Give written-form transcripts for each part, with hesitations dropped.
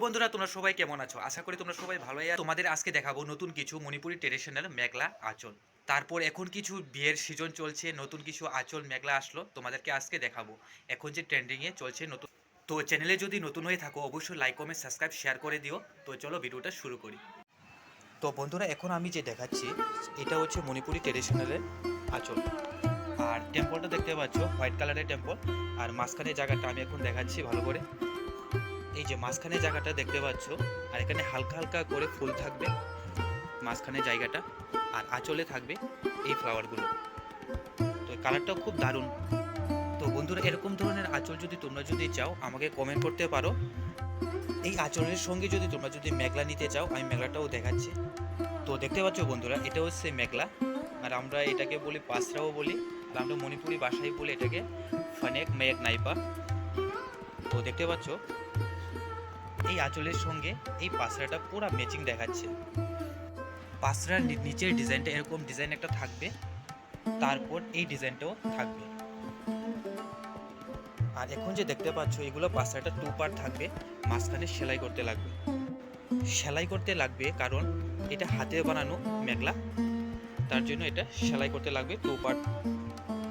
বন্ধুরা, তোমরা সবাই কেমন আছো? আশা করি তোমরা সবাই ভালোই আছো। তোমাদের আজকে দেখাবো নতুন কিছু মণিপুরি ট্রেডিশনাল মেখলা আঁচল। তারপর এখন কিছু বিয়ের সিজন চলছে, নতুন কিছু আঁচল মেখলা আসলো, তোমাদেরকে আজকে দেখাবো। এখন যে ট্রেন্ডিংয়ে চলছে নতুন। তো চ্যানেলে যদি নতুন হয়ে থাকো অবশ্যই লাইক কমেন্ট সাবস্ক্রাইব শেয়ার করে দিও। তো চলো ভিডিওটা শুরু করি। তো বন্ধুরা, এখন আমি যে দেখাচ্ছি এটা হচ্ছে মণিপুরি ট্রেডিশনালের আঁচল। আর টেম্পলটা দেখতে পাচ্ছ হোয়াইট কালারের টেম্পল। আর মাঝখানে জায়গাটা আমি এখন দেখাচ্ছি ভালো করে। এই যে মাঝখানে জায়গাটা দেখতে পাচ্ছ, আর এখানে হালকা হালকা করে ফুল থাকবে মাঝখানে জায়গাটা, আর আঁচলে থাকবে এই ফ্লাওয়ারগুলো। তো কালারটাও খুব দারুণ। তো বন্ধুরা, এরকম ধরনের আঁচল যদি তোমরা চাও আমাকে কমেন্ট করতে পারো। এই আঁচলের সঙ্গে তোমরা যদি মেখলা নিতে চাও, আমি মেখলাটাও দেখাচ্ছি। তো দেখতে পাচ্ছ বন্ধুরা, এটা হচ্ছে মেখলা, আর আমরা এটাকে বলি পাসরাও বলি, আর আমরা মণিপুরি ভাষায় বলি এটাকে ফানেক মেয়েক নাইপা। তো দেখতে পাচ্ছ এই আঁচলের সঙ্গে এই পাসরাটা পুরো ম্যাচিং দেখাচ্ছে। পাসরার নিচের ডিজাইনটা এরকম ডিজাইন একটা থাকবে, তারপর এই ডিজাইনটাও থাকবে। আর এখন যে দেখতে পাচ্ছ এগুলো পাসরাটা 2 পার্ট থাকবে, মাঝখানে সেলাই করতে লাগবে কারণ এটা হাতে বানানো মেখলা, তার জন্য এটা সেলাই করতে লাগবে, 2 পার্ট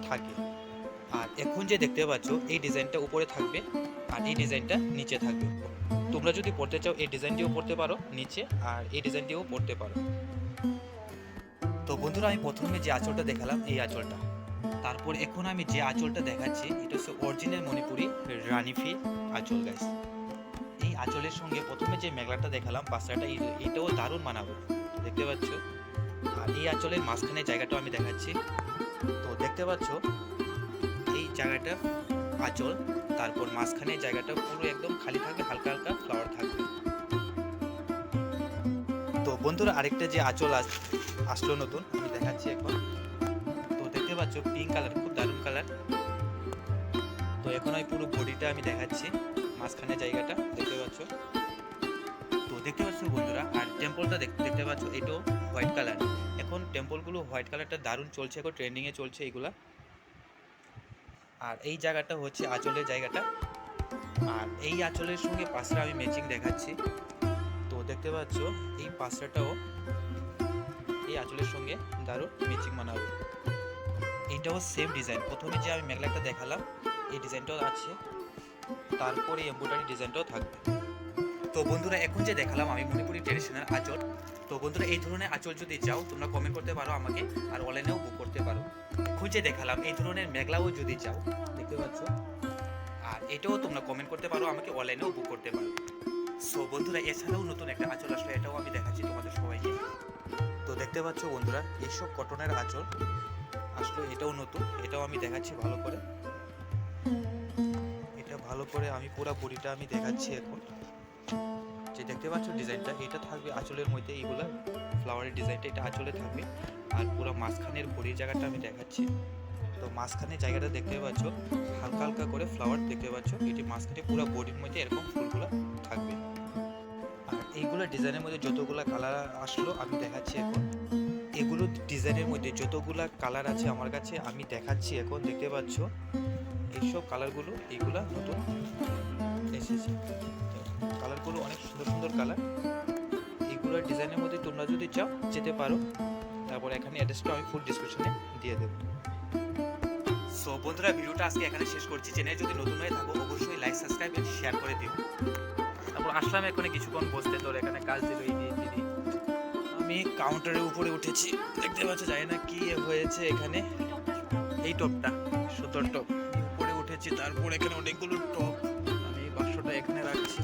থাকে। আর এখন যে দেখতে পাচ্ছ এই ডিজাইনটা উপরে থাকবে আর এই ডিজাইনটা নিচে থাকবে। তোমরা যদি পড়তে চাও এই ডিজাইনটিও পড়তে পারো নিচে, আর এই ডিজাইনটিও পড়তে পারো। তো বন্ধুরা, আমি প্রথমে যে আঁচলটা দেখালাম এই আঁচলটা, তারপর এখন আমি যে আঁচলটা দেখাচ্ছি এটা হচ্ছে অরিজিনাল মণিপুরি রানিফি আঁচল গাইস। এই আঁচলের সঙ্গে প্রথমে যে মেখলাটা দেখালাম পাঁচটা, এটাও দারুণ মানাবে, দেখতে পাচ্ছ। আর এই আঁচলের মাঝখানে জায়গাটাও আমি দেখাচ্ছি। তো দেখতে পাচ্ছ এই জায়গাটা আঁচল, তারপর মাঝখানে জায়গাটা পুরো একদম খালি থাকবে, হালকা হালকা ফ্লাওয়ার থাকবে। তো বন্ধুরা, আরেকটা যে আঁচল আসলো নতুন, আমি দেখাচ্ছি এখন। তো দেখতে পাচ্ছ পিঙ্ক কালার, খুব দারুণ কালার। তো এখন আমি পুরো বডিটা আমি দেখাচ্ছি, মাঝখানে জায়গাটা দেখতে পাচ্ছ। তো দেখতে পাচ্ছ বন্ধুরা, আর টেম্পলটা দেখতে পাচ্ছ এটাও হোয়াইট কালার। এখন টেম্পলগুলো হোয়াইট কালারটা দারুণ চলছে, এখন ট্রেন্ডিংয়ে চলছে এইগুলা। আর এই জায়গাটা হচ্ছে আঁচলের জায়গাটা, আর এই আঁচলের সঙ্গে পাঁচটা আমি ম্যাচিং দেখাচ্ছি। তো দেখতে পাচ্ছ এই পাঁচটাও এই আঁচলের সঙ্গে দারুণ ম্যাচিং মানাবে। এইটাও সেম ডিজাইন, প্রথমে যে আমি মেখলাটা দেখালাম এই ডিজাইনটাও আছে, তারপরে এমব্রয়ডারি ডিজাইনটাও থাকবে। তো বন্ধুরা, এখন যে দেখালাম আমি মণিপুরি ট্রেডিশনাল আঁচল। তো বন্ধুরা, এই ধরনের আঁচল যদি চাও তোমরা কমেন্ট করতে পারো আমাকে, আর অনলাইনেও বুক করতে পারো। এখন যে দেখালাম এই ধরনের মেখলাও যদি চাও, দেখতে পাচ্ছ, আর এটাও তোমরা কমেন্ট করতে পারো আমাকে, অনলাইনেও বুক করতে পারো। সো বন্ধুরা, এছাড়াও নতুন একটা আঁচল আসলো, এটাও আমি দেখাচ্ছি তোমাদের সবাইকে। তো দেখতে পাচ্ছ বন্ধুরা, এইসব কটনের আঁচল আসলো, এটাও নতুন, এটাও আমি দেখাচ্ছি ভালো করে। এটা ভালো করে আমি পুরো বডিটা আমি দেখাচ্ছি এখন। যে দেখতে পাচ্ছ ডিজাইনটা, এটা থাকবে আঁচলের মধ্যে, এইগুলা ফ্লাওয়ারের ডিজাইনটা এটা আঁচলে থাকবে। আর পুরো মাঝখানের বডির জায়গাটা আমি দেখাচ্ছি। তো মাঝখানে জায়গাটা দেখতে পাচ্ছ হালকা হালকা করে ফ্লাওয়ার দেখতে পাচ্ছ, এটি মাঝখানে পুরো বডির মধ্যে এরকম ফুলগুলো থাকবে। আর এইগুলো ডিজাইনের মধ্যে যতগুলা কালার আসলো আমি দেখাচ্ছি এখন। এগুলো ডিজাইনের মধ্যে যতগুলা কালার আছে আমার কাছে আমি দেখাচ্ছি এখন। দেখতে পাচ্ছ এইসব কালারগুলো, এইগুলা নতুন এসেছে, কালারগুলো অনেক সুন্দর সুন্দর কালার। এইগুলো ডিজাইনের মধ্যে তোমরা যদি চাও যেতে পারো, তারপর এখানে অ্যাড্রেসটা আমি ফুল ডিসক্রিপশনে দিয়ে দেবো। সো বন্ধুরা, ভিডিওটা আজকে এখানে শেষ করছি। চ্যানেলে যদি নতুন হয়ে থাকো অবশ্যই লাইক সাবস্ক্রাইব এন্ড শেয়ার করে দিও। তারপর আসলাম এখানে কিছুক্ষণ বসতে, তোর এখানে কাজ দিল এই দিদি। আমি কাউন্টারের উপরে উঠেছি, দেখতে পাচ্ছ, জানি না কি হয়েছে এখানে। এই টপটা সুতোর টপ উপরে উঠেছি, তারপর এখানে অনেকগুলো টপ আমি 500টা এখানে রাখছি।